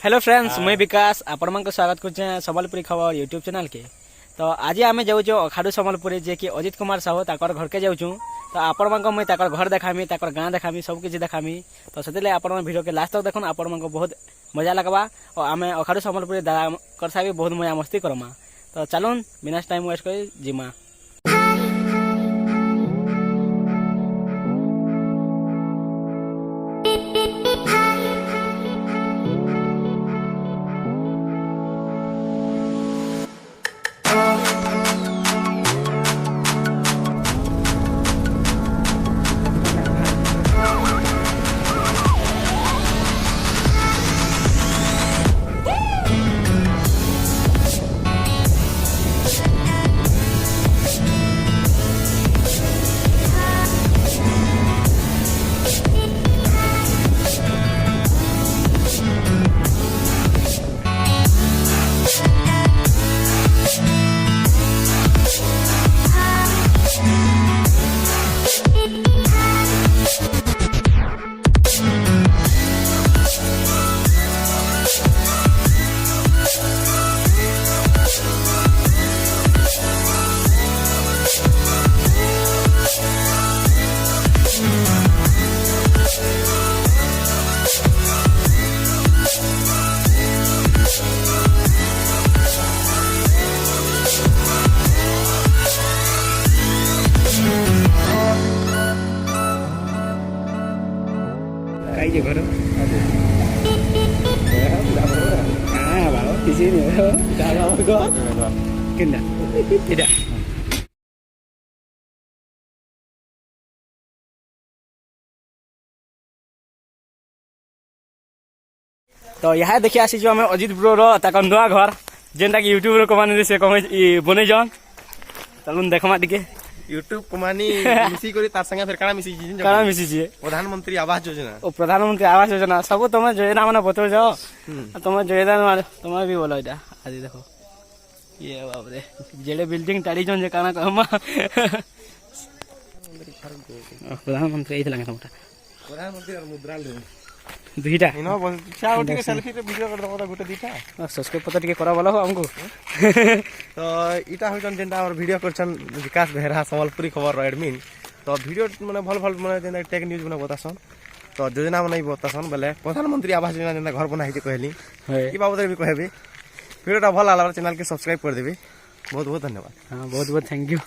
Hello friends मुई विकास आपण मन स्वागत कर संबलपुरी खबर यूट्यूब चैनल के। तो आज आम जाऊँ अखाड़ू संबलपुरी जे कि अजित कुमार साहू ताकर घर के जाऊँ। तो आपण मन मुई ताकर घर देखामी ताकर गाँ देखामी सब किसी देखामी। तो से आपण वीडियो के लास्ट तक देखुन आपण मन बहुत मजा लगवा और आम अखाड़ू संबलपुरी दादा कर सा भी बहुत मजा मस्ती करमा। तो चलून बिना टाइम वेस्ट कर जिमा। Cái घर bảo tí xíu nữa chào đâu có kinh đã tidak तो यहाँ देखिए आसी जो हमें अजित ब्रो रो नुआ घर जेनटा कि यूट्यूब कमाने से कमे बने जान चलून देखमा टिके यूट्यूब कमानी मिसी करी तार संगे फिर काना मिसी छी प्रधानमंत्री आवास योजना ओ प्रधानमंत्री आवास योजना सब तुम योजना माने बतो जाओ तुम योजना तुम भी बोलो इटा आज देखो ये बाप रे जेड़े बिल्डिंग टाड़ी जोन जे काना कहमा प्रधानमंत्री आई थला मोटा प्रधानमंत्री और मुद्रा ले दुईटा इनो चा उठी के सेल्फी रे वीडियो कर दबो गुटे दीटा सब्सक्राइब पता टिके करा बोलो हमको तो इटा होचन जेंटा और वीडियो करछन विकास बेहरा संबलपुरी खबर रो एडमिन तो वीडियो माने भल भल माने जेंटा टेक न्यूज माने बतासन तो योजना माने बतासन बेले प्रधानमंत्री आवास योजना जेंटा घर बना हिते कहली ई बाबत भी कहबे वीडियोटा भल आला चैनल के सब्सक्राइब कर देबे बहुत बहुत धन्यवाद। हां बहुत बहुत थैंक यू।